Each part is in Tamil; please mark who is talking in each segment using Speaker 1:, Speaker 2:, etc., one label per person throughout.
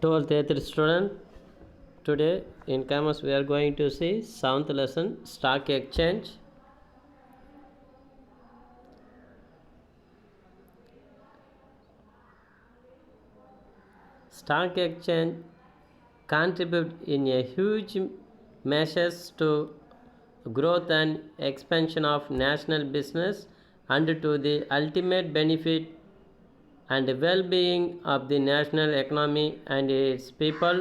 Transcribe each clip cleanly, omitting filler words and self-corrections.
Speaker 1: 12th 8th student. Today in commerce we are going to see 7th lesson stock exchange. Stock exchange contribute in a huge measures to growth and expansion of national business and to the ultimate benefit and well-being of the national economy and its people.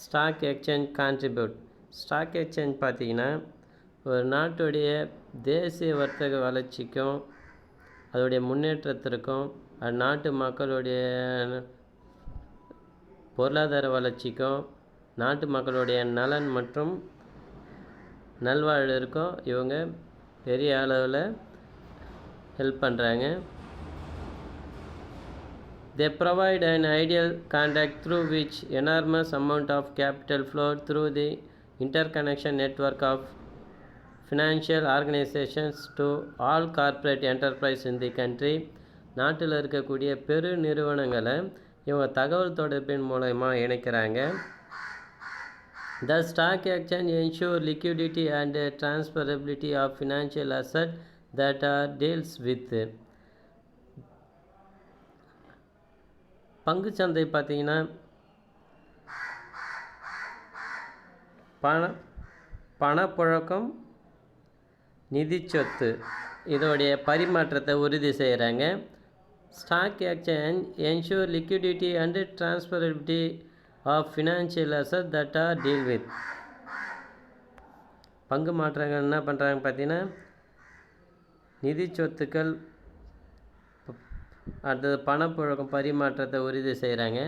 Speaker 1: Stock exchange contribute. Stock exchange பார்த்திங்கன்னா ஒரு நாட்டுடைய தேசிய வர்த்தக வளர்ச்சிக்கும் அதோடைய முன்னேற்றத்திற்கும் நாட்டு மக்களுடைய பொருளாதார வளர்ச்சிக்கும் நாட்டு மக்களுடைய நலன் மற்றும் நல்வாழ்விற்கும் இவங்க பெரிய அளவில் ஹெல்ப் பண்ணுறாங்க. They provide an ideal conduct through which enormous amount of capital flow through the interconnection network of financial organizations to all corporate enterprise in the country. நாட்டில் இருக்கக்கூடிய பெரு நிறுவனங்களை இவங்க தகவல் தொடர்பின் மூலமா இணைக்கிறாங்க. The stock exchange ensure liquidity and transferability of financial assets that are deals with. பங்குச்சந்தை பார்த்தீங்கன்னா பணப்புழக்கம் நிதி சொத்து இதோடைய பரிமாற்றத்தை உறுதி செய்கிறாங்க. Stock exchange ensure liquidity and transferability of financial asset that are deal with. பங்கு மாற்றங்கள் என்ன பண்ணுறாங்க பார்த்தீங்கன்னா நிதி சொத்துக்கள் அடுத்தது பணப்புழக்கம் பரிமாற்றத்தை உறுதி செய்கிறாங்க.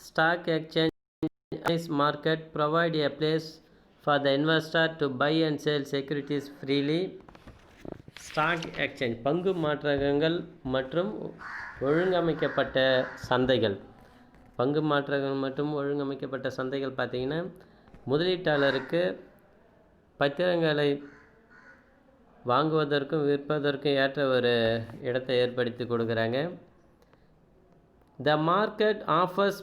Speaker 1: Stock exchange market provide a place for the investor to buy and sell securities freely. Stock exchange பங்கு மாற்றங்கள் மற்றும் ஒழுங்கமைக்கப்பட்ட சந்தைகள். பங்கு மாற்றங்கள் மற்றும் ஒழுங்கமைக்கப்பட்ட சந்தைகள் பார்த்திங்கன்னா முதலீட்டாளருக்கு பத்திரங்களை வாங்குவதற்கும் விற்பதற்கும் ஏற்ற ஒரு இடத்தை ஏற்படுத்தி கொடுக்குறாங்க. The market offers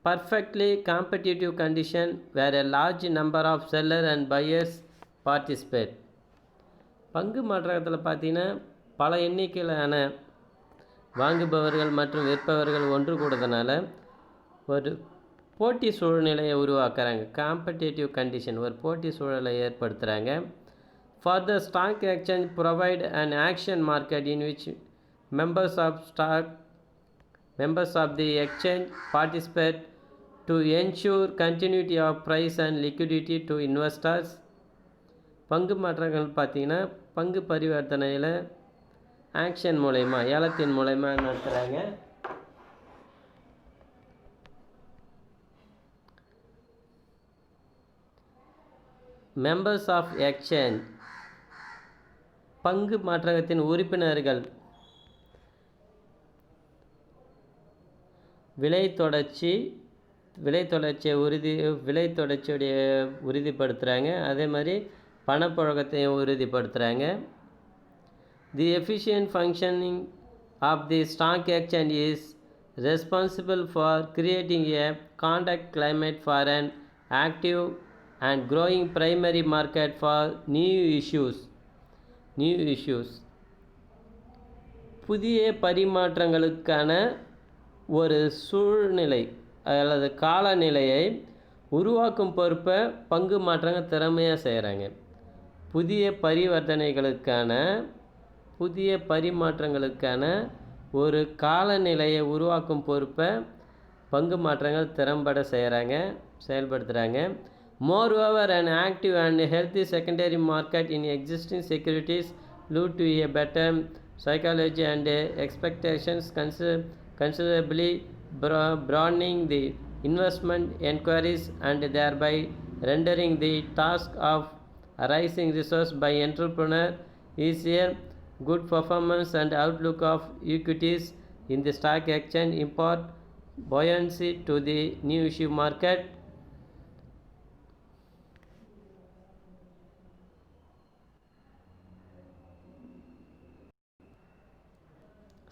Speaker 1: perfectly competitive condition where a large number of sellers and buyers participate. பங்கு மாற்றத்தில் பார்த்தீங்கன்னா பல எண்ணிக்கையிலான வாங்குபவர்கள் மற்றும் விற்பவர்கள் ஒன்று கூடுறதுனால ஒரு போட்டி சூழ்நிலையை உருவாக்குறாங்க. காம்படிட்டிவ் கண்டிஷன் ஒரு போட்டி சூழலை ஏற்படுத்துகிறாங்க. For the stock exchange provide an auction market in which members of the exchange participate to ensure continuity of price and liquidity to investors. பங்கு மாற்றங்கள் பார்த்திங்கன்னா பங்கு பரிவர்த்தனையில் ஆக்ஷன் மூலயமா ஏலத்தின் மூலயமா நடத்துகிறாங்க. மெம்பர்ஸ் ஆஃப் எக்ஸ்சேஞ்ச் பங்கு மாற்றகத்தின் உறுப்பினர்கள் விலை தொடர்ச்சியுடைய உறுதிப்படுத்துகிறாங்க. அதே மாதிரி பணப்புழக்கத்தையும் உறுதிப்படுத்துகிறாங்க. The efficient functioning of the stock exchange is responsible for creating a contact climate for an active and growing primary market for new issues. புதிய பரிமாற்றங்களுக்கான ஒரு சூழ்நிலை அல்லது காலநிலையை உருவாக்கும் பொறுப்பை பங்கு மாற்றங்கள் திறமையாக செய்கிறாங்க. புதிய பரிமாற்றங்களுக்கான ஒரு காலநிலையை உருவாக்கும் பொறுப்பை பங்கு மாற்றங்கள் திறம்பட செயல்படுத்துகிறாங்க. Moreover, an active and healthy secondary market in existing securities lead to a better psychology and expectations, considerably broadening the investment enquiries and thereby rendering the task of raising resource by entrepreneur easier. Good performance and outlook of equities in the stock exchange impart buoyancy to the new issue market.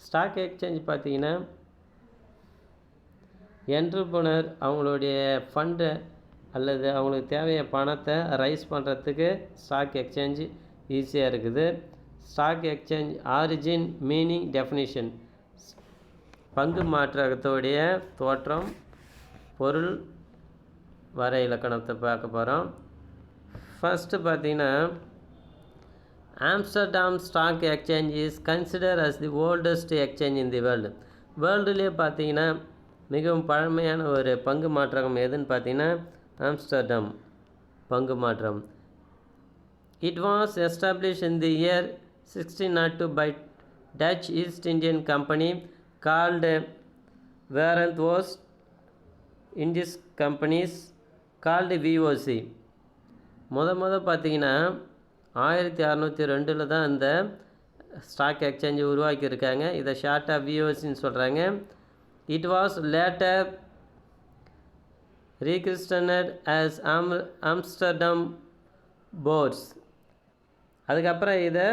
Speaker 1: Stock exchange பார்த்தீங்கன்னா என்ட்ரப்ரனர் அவங்களுடைய ஃபண்டை அல்லது அவங்களுக்கு தேவையான பணத்தை ரைஸ் பண்ணுறதுக்கு ஸ்டாக் எக்ஸ்சேஞ்ச் ஈஸியாக இருக்குது. Stock exchange origin, meaning, definition. பங்கு மாற்றத்துடைய தோற்றம், பொருள், வர இலக்கணத்தை பார்க்க போகிறோம். ஃபஸ்ட்டு பார்த்தீங்கன்னா Amsterdam stock exchange is consider as the oldest exchange in the world. வேர்ல்டுலேயே பார்த்தீங்கன்னா மிகவும் பழமையான ஒரு பங்கு மாற்றகம் எதுன்னு பார்த்தீங்கன்னா ஆம்ஸ்டர்டாம் பங்கு மாற்றம். It was establish in the year 1602 by Dutch East Indian company called Vereenigde Oost Indies companies called VOC. பார்த்தீங்கன்னா 1602 தான் இந்த ஸ்டாக் எக்ஸ்சேஞ்சு உருவாக்கியிருக்காங்க. இதை ஷார்ட்டாக விஓசின்னு சொல்கிறாங்க. It was later rechristened as Amsterdam Bourse. அதுக்கப்புறம் இதை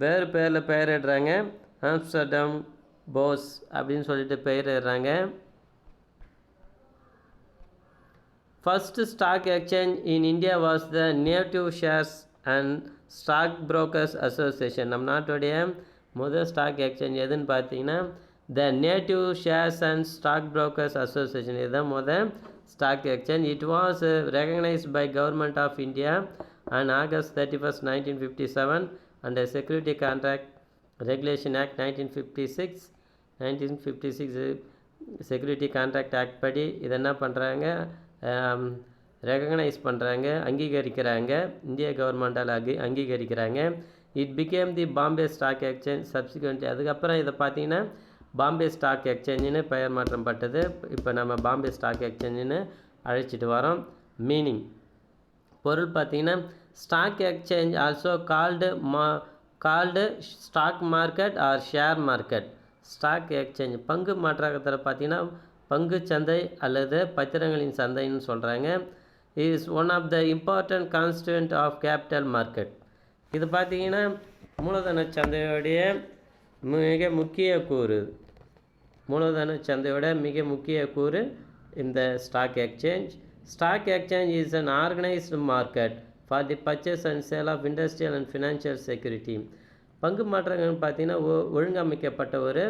Speaker 1: வேறு பேரில் பெயரிடுறாங்க. ஆம்ஸ்டர்டாம் போர்ஸ் அப்படின்னு சொல்லிட்டு பெயரிடுறாங்க. First stock exchange in India was the Native Shares and Stock Brokers Association. நம் நாட்டுடைய முதல் ஸ்டாக் எக்ஸ்சேஞ்ச் எதுன்னு பார்த்தீங்கன்னா the native shares and stock brokers association. இதுதான் முதல் stock exchange. It was recognised by government of India on August 31, 1957 under Security Contract Regulation Act 1956 security contract act படி இதை என்ன பண்ணுறாங்க, ரெகக்னைஸ் பண்ணுறாங்க, அங்கீகரிக்கிறாங்க. இந்திய கவர்மெண்டால் அங்கீகரிக்கிறாங்க. It became the Bombay stock exchange subsequently. அதுக்கப்புறம் இதை பார்த்தீங்கன்னா பாம்பே ஸ்டாக் எக்ஸ்சேஞ்சுன்னு பெயர் மாற்றம் பட்டது. இப்போ நம்ம பாம்பே ஸ்டாக் எக்ஸ்சேஞ்சுன்னு அழைச்சிட்டு வரோம். மீனிங், பொருள் பார்த்தீங்கன்னா stock exchange also called stock market or share market. Stock exchange பங்கு மாற்றத்தில் பார்த்தீங்கன்னா பங்கு சந்தை அல்லது பத்திரங்களின் சந்தைன்னு சொல்கிறாங்க. Is one of the important constituent of capital market. இது பார்த்தீங்கன்னா மூலதன சந்தையோடைய மிக முக்கிய கூறு. மூலதன சந்தையோட மிக முக்கிய கூறு இந்த stock exchange. Stock exchange is an organised market for the purchase and sale of industrial and financial security. பங்கு மாற்றங்கள் பார்த்தீங்கன்னா ஒழுங்கமைக்கப்பட்ட ஒரு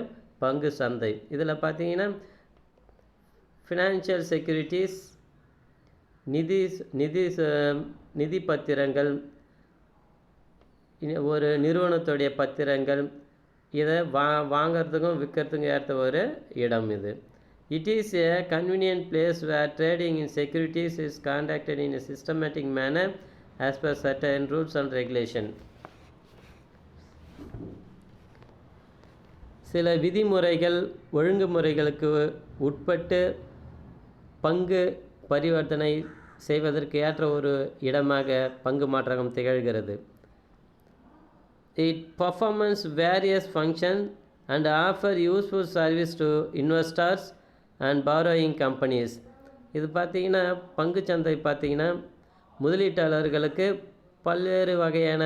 Speaker 1: பங்கு சந்தை. இதில் பார்த்தீங்கன்னா ஃபினான்ஷியல் செக்யூரிட்டிஸ், நிதி பத்திரங்கள், ஒரு நிறுவனத்துடைய பத்திரங்கள், இதை வாங்கிறதுக்கும் விற்கிறதுக்கும் ஏற்ற ஒரு இடம் இது. It is a convenient place where trading in securities is conducted in a systematic manner as per certain rules and regulation. சில விதிமுறைகள் ஒழுங்குமுறைகளுக்கு உட்பட்டு பங்கு பரிவர்த்தனை செய்வதற்கு ஏற்ற ஒரு இடமாக பங்கு மாற்றகம் திகழ்கிறது. It performance various function and offer useful service to investors and borrowing companies. இது பார்த்திங்கன்னா பங்குச்சந்தை பார்த்திங்கன்னா முதலீட்டாளர்களுக்கு பல்வேறு வகையான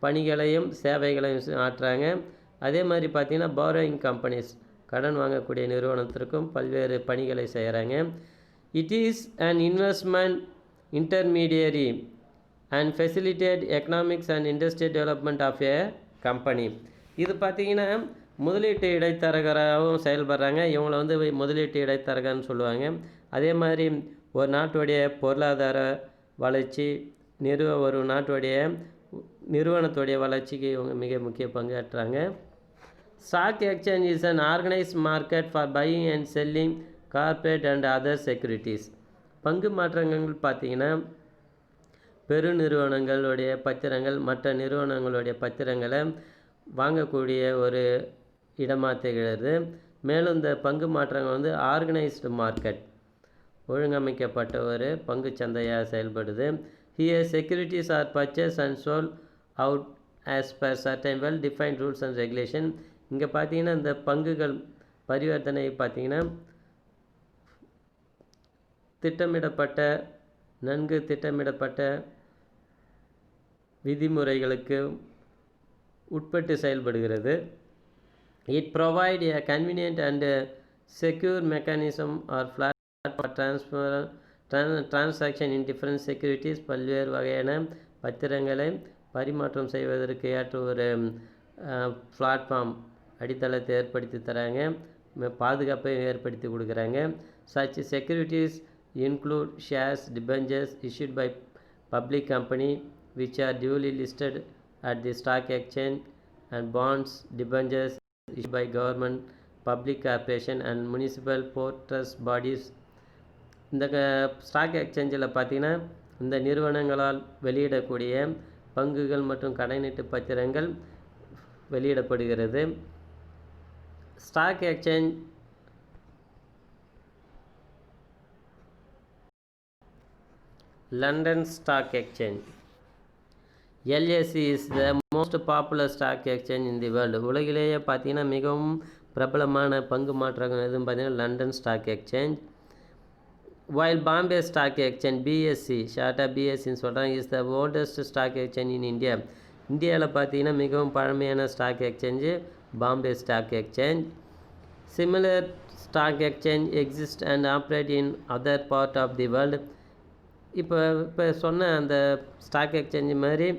Speaker 1: பணிகளையும் சேவைகளையும் ஆற்றுறாங்க. அதே மாதிரி பார்த்திங்கன்னா பாரோயிங் கம்பெனிஸ், கடன் வாங்கக்கூடிய நிறுவனத்திற்கும் பல்வேறு பணிகளை செய்கிறாங்க. It is an investment intermediary and facilitate economics and industrial development of a company. இது பார்த்திங்கன்னா முதலீட்டு இடைத்தரகராகவும் செயல்படுறாங்க. இவங்களை வந்து முதலீட்டு இடைத்தரகர்னு சொல்லுவாங்க. அதே மாதிரி ஒரு நாட்டுடைய பொருளாதார வளர்ச்சி, ஒரு நாட்டுடைய நிறுவனத்துடைய வளர்ச்சிக்கு இவங்க மிக முக்கிய பங்காற்றுறாங்க. Stock exchange is an organised market for buying and selling corporate and other securities. பங்கு மாற்றங்கள் பார்த்திங்கன்னா பெருநிறுவனங்களுடைய பத்திரங்கள் மற்ற நிறுவனங்களுடைய பத்திரங்களை வாங்கக்கூடிய ஒரு இடமாக திகழ்கிறது. மேலும் இந்த பங்கு மாற்றங்கள் வந்து ஆர்கனைஸ்டு மார்க்கெட், ஒழுங்கமைக்கப்பட்ட ஒரு பங்கு சந்தையாக செயல்படுது. Here securities are purchased and sold out as per certain well defined rules and regulation. இங்கே பார்த்தீங்கன்னா இந்த பங்குகள் பரிவர்த்தனை பார்த்தீங்கன்னா நன்கு திட்டமிடப்பட்ட விதிமுறைகளுக்கு உட்பட்டு செயல்படுகிறது. It provides a convenient and secure mechanism or platform for transaction in different securities. பல்வேறு வகையான பத்திரங்களை பரிமாற்றம் செய்வதற்கு ஏற்ற ஒரு பிளாட்ஃபார்ம் அடித்தளத்தை ஏற்படுத்தி தராங்க, பாதுகாப்பை ஏற்படுத்தி கொடுக்குறாங்க. Such securities include shares, debentures issued by public company which are duly listed at the stock exchange, and bonds, debentures issued by government, public corporation and municipal port trust bodies. இந்த ஸ்டாக் எக்ஸ்சேஞ்சில் பார்த்தீங்கன்னா இந்த நிறுவனங்களால் வெளியிடக்கூடிய பங்குகள் மற்றும் கடனீட்டு பத்திரங்கள் வெளியிடப்படுகிறது. Stock exchange London Stock Exchange. LSE is the most popular stock exchange in the world. உலகிலேயே பார்த்தீங்கன்னா மிகவும் பிரபலமான பங்கு மாற்றங்கள் எதுவும் பார்த்தீங்கன்னா London stock exchange. While Bombay Stock Exchange, BSE, ஷார்ட்டாக பிஎஸ்சின்னு சொல்கிறாங்க, is the oldest stock exchange in India. இந்தியாவில் பார்த்தீங்கன்னா மிகவும் பழமையான stock exchange Bombay stock exchange. Similar stock exchange exist and operate in other part of the world. இப்போ சொன்ன அந்த ஸ்டாக் எக்ஸ்சேஞ்சு மாதிரி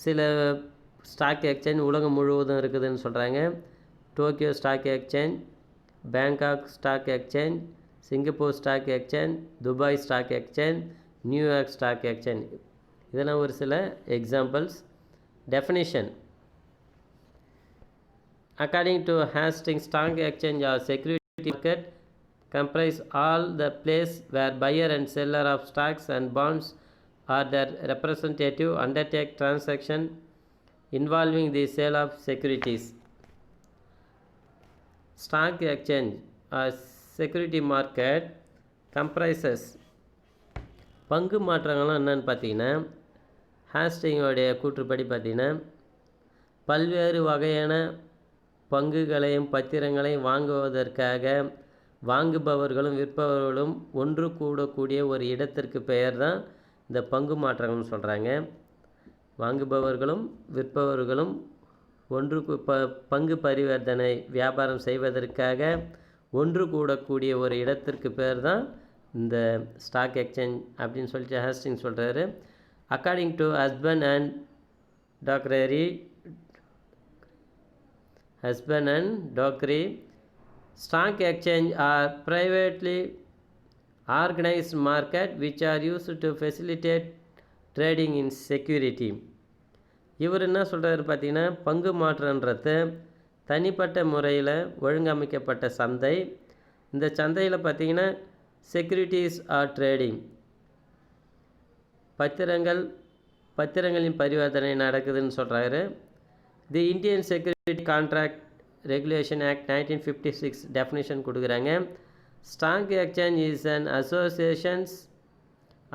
Speaker 1: சில ஸ்டாக் எக்ஸ்சேஞ்ச் உலகம் முழுவதும் இருக்குதுன்னு சொல்கிறாங்க. Tokyo stock exchange, Bangkok stock exchange, Singapore stock exchange, Dubai stock exchange, New York stock exchange, இதெல்லாம் ஒரு சில examples. Definition. According to Hastings, stock exchange or security market comprise all the place where buyer and seller of stocks and bonds or their representative undertake transaction involving the sale of securities. Stock exchange or security market comprises பங்கு மாற்றங்கள்லாம் என்னென்னு பார்த்தீங்கன்னா ஹாஸ்டிங்கோடைய கூற்றுப்படி பார்த்தீங்கன்னா பல்வேறு வகையான பங்குகளையும் பத்திரங்களையும் வாங்குவதற்காக வாங்குபவர்களும் விற்பவர்களும் ஒன்று கூடக்கூடிய ஒரு இடத்திற்கு பெயர் தான் இந்த பங்கு மாற்றங்கள்னு சொல்கிறாங்க. வாங்குபவர்களும் விற்பவர்களும் ஒன்று பங்கு பரிவர்த்தனை வியாபாரம் செய்வதற்காக ஒன்று கூடக்கூடிய ஒரு இடத்திற்கு பேர் தான் இந்த ஸ்டாக் எக்ஸ்சேஞ்ச் அப்படின்னு சொல்லிட்டு ஹாஸ்டிங் சொல்கிறாரு. According to Husband and Dockeray, stock exchange are privately organized market which are used to facilitate trading in security. இவர் என்ன சொல்கிறாரு பார்த்தீங்கன்னா பங்கு மாற்றன்றது தனிப்பட்ட முறையில் ஒழுங்கமைக்கப்பட்ட சந்தை. இந்த சந்தையில் பார்த்தீங்கன்னா செக்யூரிட்டிஸ் ஆர் ட்ரேடிங், பத்திரங்களின் பரிவர்த்தனை நடக்குதுன்னு சொல்கிறாரு. The Indian security contract regulation act 1956 definition கொடுக்குறாங்க. Stock exchange is an associations,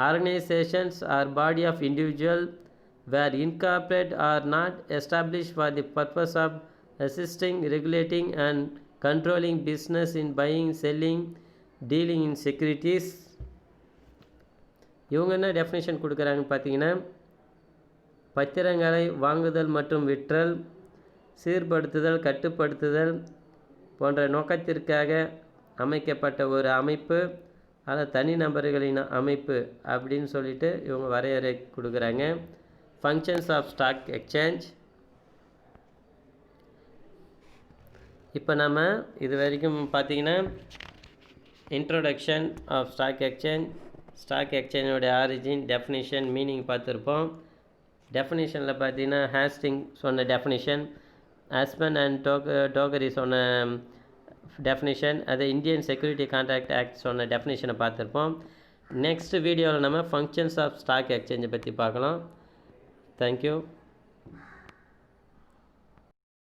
Speaker 1: organisations or body of individual whether incorporate or not establish for the purpose of assisting, regulating and controlling business in buying, selling, dealing in securities. இவங்க என்ன டெஃபினேஷன் கொடுக்குறாங்கன்னு பார்த்தீங்கன்னா பத்திரங்களை வாங்குதல் மற்றும் விற்றல், சீர்படுத்துதல், கட்டுப்படுத்துதல் போன்ற நோக்கத்திற்காக அமைக்கப்பட்ட ஒரு அமைப்பு, அது தனிநபர்களின் அமைப்பு அப்படின்னு சொல்லிட்டு இவங்க வரையறை கொடுக்குறாங்க. Functions of stock exchange. இப்போ நம்ம இது வரைக்கும் பார்த்தீங்கன்னா introduction of stock exchange, stock எக்ஸ்சேஞ்சோடைய ஆரிஜின், டெஃபினிஷன், மீனிங் பார்த்துருப்போம். டெஃபினிஷனில் பார்த்தீங்கன்னா ஹாஸ்டிங் சொன்ன டெஃபினிஷன், ஹஸ்பண்ட் அண்ட் டோக்கரி சொன்ன டெஃபினிஷன், அது இந்தியன் செக்யூரிட்டி கான்ட்ராக்ட் ஆக்ட் சொன்ன டெஃபினிஷனை பார்த்துருப்போம். நெக்ஸ்ட் வீடியோவில் நம்ம ஃபங்க்ஷன்ஸ் ஆஃப் ஸ்டாக் எக்ஸ்சேஞ்சை பற்றி பார்க்கலாம். தேங்க்யூ.